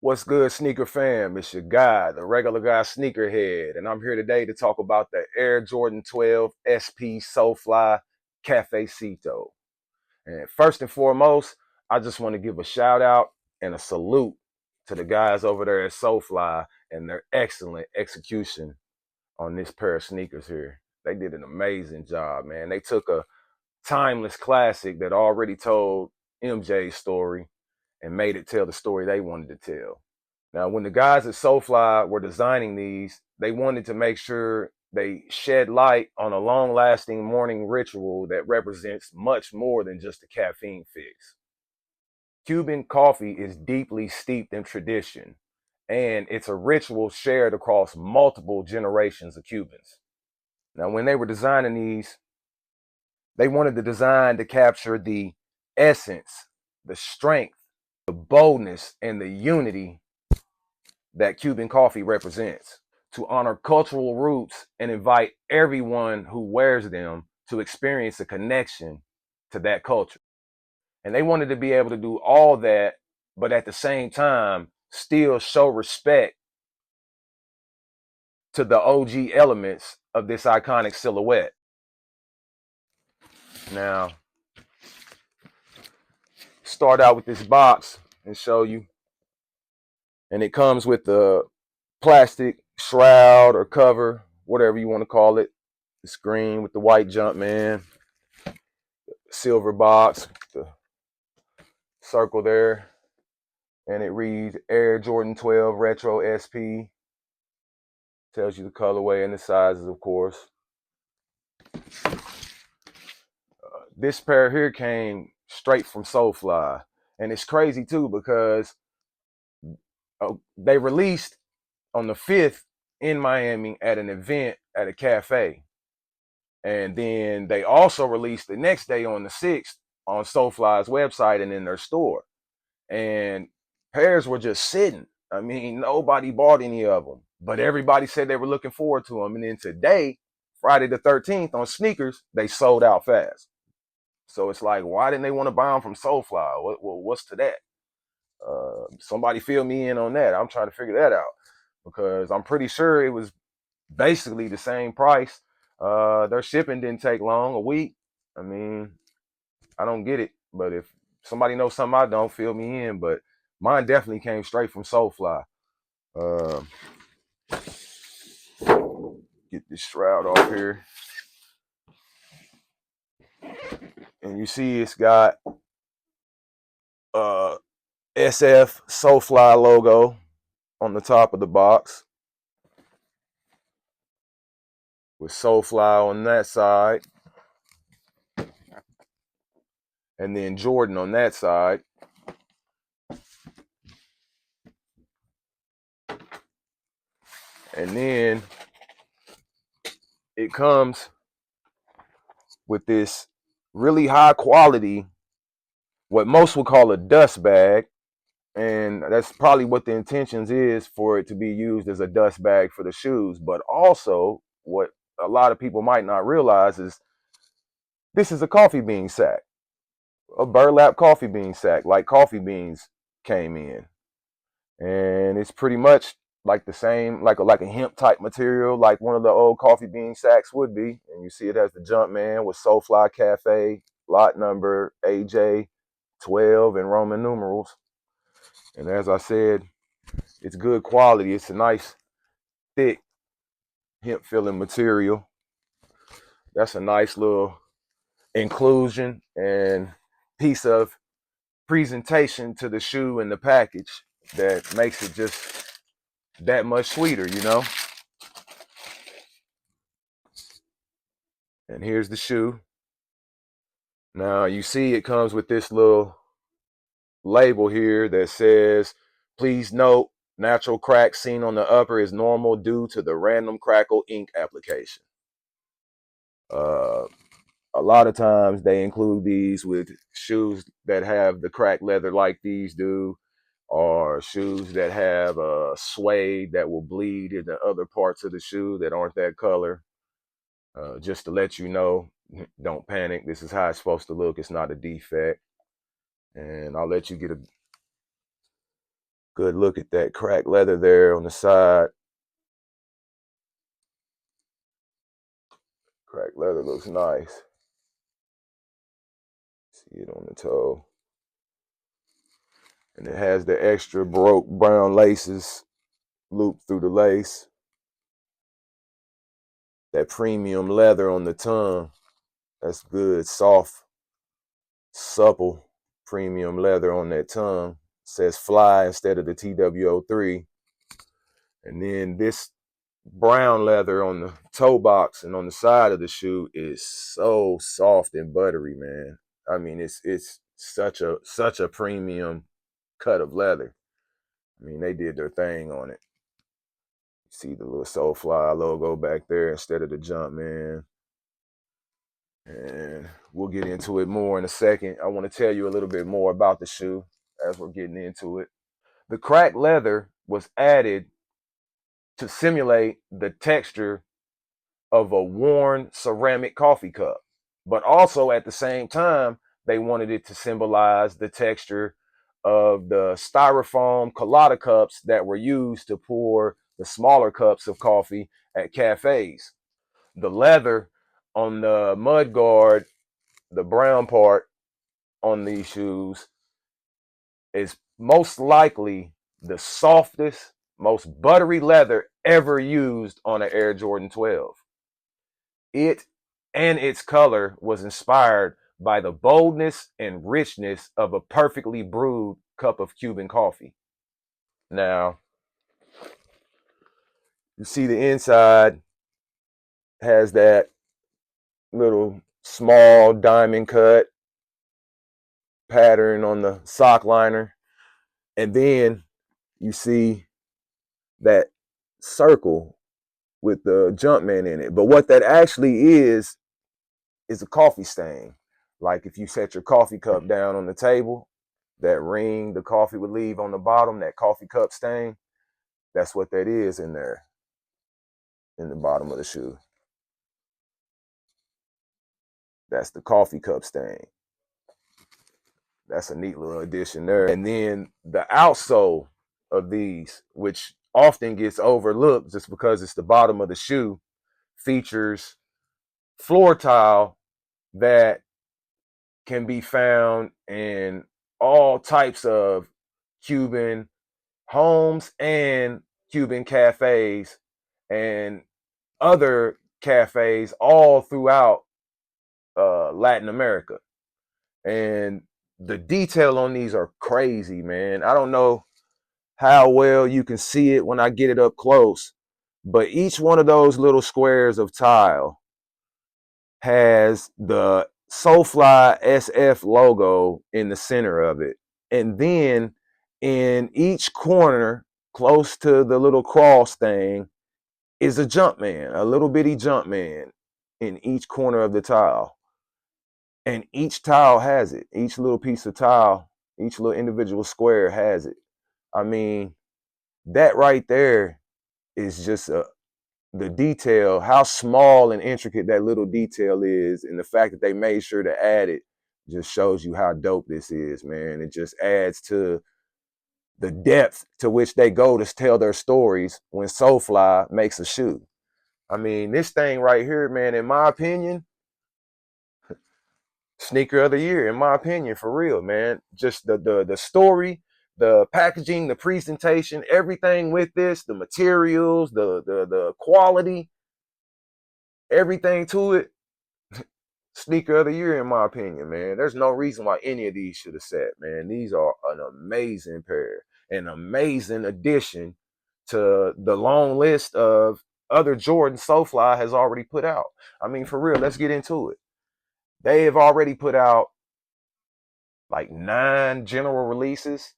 What's good, sneaker fam? It's your guy, the regular guy, Sneakerhead, and I'm here today to talk about the Air Jordan 12 SP Solefly Cafecito. And first and foremost, I just want to give a shout out and a salute to the guys over there at Solefly and their excellent execution on this pair of sneakers here. They did an amazing job, man. They took a timeless classic that already told MJ's story and made it tell the story they wanted to tell. Now, when the guys at Solefly were designing these, they wanted to make sure they shed light on a long-lasting morning ritual that represents much more than just a caffeine fix. Cuban coffee is deeply steeped in tradition, and it's a ritual shared across multiple generations of Cubans. Now, when they were designing these, they wanted the design to capture the essence, the strength, the boldness, and the unity that Cuban coffee represents, to honor cultural roots and invite everyone who wears them to experience a connection to that culture. And they wanted to be able to do all that, but at the same time, still show respect to the OG elements of this iconic silhouette. Now, start out with this box and show you. And it comes with the plastic shroud or cover, whatever you want to call it. The screen with the white Jumpman, silver box, the circle there, and it reads Air Jordan 12 Retro SP. Tells you the colorway and the sizes, of course. This pair here came straight from Solefly, and it's crazy too because they released on the 5th in Miami at an event at a cafe. And then they also released the next day on the 6th on Solefly's website and in their store. And pairs were just sitting. I mean, nobody bought any of them, but everybody said they were looking forward to them. And then today, Friday the 13th, on sneakers, they sold out fast. So it's like, why didn't they want to buy them from Solefly? What's to that? Somebody fill me in on that. I'm trying to figure that out because I'm pretty sure it was basically the same price. Their shipping didn't take long, a week. I mean, I don't get it, but if somebody knows something I don't, fill me in. But mine definitely came straight from Solefly. Uh, get this shroud off here, and you see it's got SF Solefly logo on the top of the box with Solefly on that side, and then Jordan on that side. And then it comes with this really high quality, what most would call a dust bag. And that's probably what the intentions is, for it to be used as a dust bag for the shoes. But also, what a lot of people might not realize is this is a coffee bean sack, a burlap coffee bean sack, like coffee beans came in. And it's pretty much like the same, like a hemp type material, like one of the old coffee bean sacks would be. And you see it has the Jumpman with Solefly Cafe, lot number AJ12 and Roman numerals. And as I said, it's good quality. It's a nice, thick, hemp feeling material. That's a nice little inclusion and piece of presentation to the shoe and the package that makes it just that much sweeter, you know? And here's the shoe. Now you see it comes with this little label here that says, please note, natural crack seen on the upper is normal due to the random crackle ink application. A lot of times they include these with shoes that have the cracked leather like these do, or shoes that have a suede that will bleed into other parts of the shoe that aren't that color. Just to let you know, don't panic. This is how it's supposed to look. It's not a defect. And I'll let you get Good look at that cracked leather there on the side. Cracked leather looks nice. See it on the toe. And it has the extra broke brown laces looped through the lace. That premium leather on the tongue. That's good, soft, supple premium leather on that tongue. It says fly instead of the TWO3. And then this brown leather on the toe box and on the side of the shoe is so soft and buttery, man. I mean, it's such a premium cut of leather. I mean, they did their thing on it. You see the little Solefly logo back there instead of the Jumpman. And we'll get into it more in a second. I want to tell you a little bit more about the shoe as we're getting into it. The cracked leather was added to simulate the texture of a worn ceramic coffee cup. But also at the same time, they wanted it to symbolize the texture of the styrofoam colada cups that were used to pour the smaller cups of coffee at cafes. The leather on the mud guard, the brown part on these shoes, is most likely the softest, most buttery leather ever used on an Air Jordan 12. It and its color was inspired by the boldness and richness of a perfectly brewed cup of Cuban coffee. Now, you see the inside has that little small diamond cut pattern on the sock liner. And then you see that circle with the Jumpman in it. But what that actually is a coffee stain. Like if you set your coffee cup down on the table, that ring the coffee would leave on the bottom, that coffee cup stain, that's what that is in there, in the bottom of the shoe. That's the coffee cup stain. That's a neat little addition there. And then the outsole of these, which often gets overlooked just because it's the bottom of the shoe, features floor tile that can be found in all types of Cuban homes and Cuban cafes and other cafes all throughout Latin America. And the detail on these are crazy, man. I don't know how well you can see it when I get it up close, but each one of those little squares of tile has the Solefly SF logo in the center of it. And then in each corner, close to the little cross thing, is a Jumpman, a little bitty Jumpman in each corner of the tile. And each tile has it. Each little piece of tile, each little individual square has it. I mean, that right there is just the detail, how small and intricate that little detail is, and the fact that they made sure to add it just shows you how dope this is, man. It just adds to the depth to which they go to tell their stories when Solefly makes a shoe. I mean, this thing right here, man, in my opinion, sneaker of the year, in my opinion, for real, man. Just the story, the packaging, the presentation, everything with this, the materials, the quality, everything to it, sneaker of the year, in my opinion, man. There's no reason why any of these should have sat, man. These are an amazing pair, an amazing addition to the long list of other Jordan Solefly has already put out. I mean, for real, let's get into it. They have already put out like 9 general releases.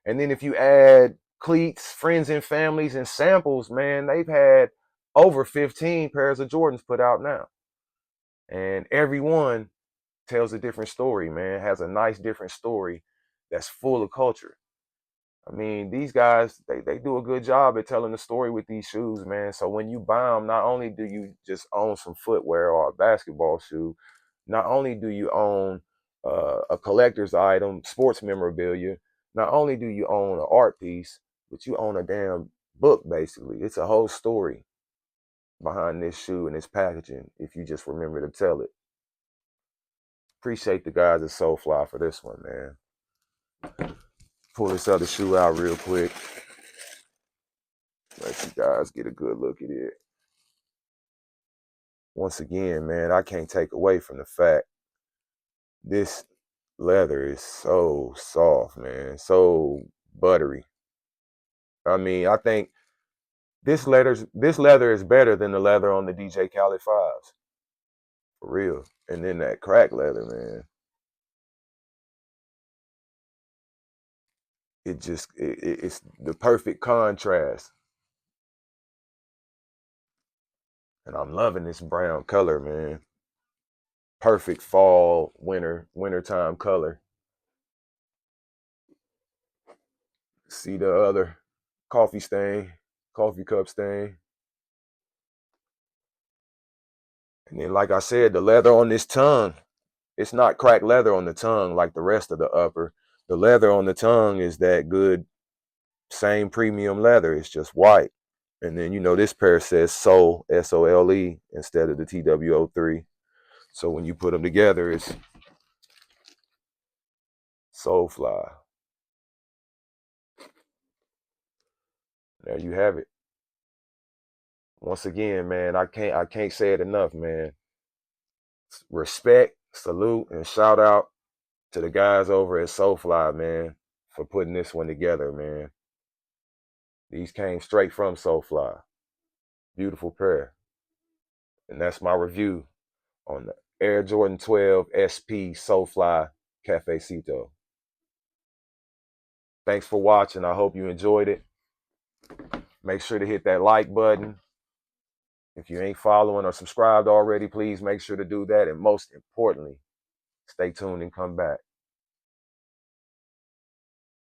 And then if you add cleats, friends and families, and samples, man, they've had over 15 pairs of Jordans put out now. And every one tells a different story, man, has a nice different story that's full of culture. I mean, these guys, they do a good job at telling the story with these shoes, man. So when you buy them, not only do you just own some footwear or a basketball shoe, not only do you own a collector's item, sports memorabilia, Not only do you own an art piece, but you own a damn book, basically. It's a whole story behind this shoe and its packaging, if you just remember to tell it. Appreciate the guys at Solefly for this one, man. Pull this other shoe out real quick. Let you guys get a good look at it. Once again, man, I can't take away from the fact this leather is so soft, man, so buttery. I mean, I think this leather is better than the leather on the DJ Khaled 5s. For real. And then that crack leather, man. It's the perfect contrast. And I'm loving this brown color, man. Perfect fall, wintertime color. See the other coffee stain, coffee cup stain. And then, like I said, the leather on this tongue, it's not cracked leather on the tongue like the rest of the upper. The leather on the tongue is that good, same premium leather. It's just white. And then, this pair says Sole, S-O-L-E, instead of the TWO3. So when you put them together, it's Solefly. There you have it. Once again, man, I can't say it enough, man. Respect, salute, and shout out to the guys over at Solefly, man, for putting this one together, man. These came straight from Solefly. Beautiful pair. And that's my review on the Air Jordan 12 SP Solefly Cafecito. Thanks for watching. I hope you enjoyed it. Make sure to hit that like button. If you ain't following or subscribed already, please make sure to do that. And most importantly, stay tuned and come back.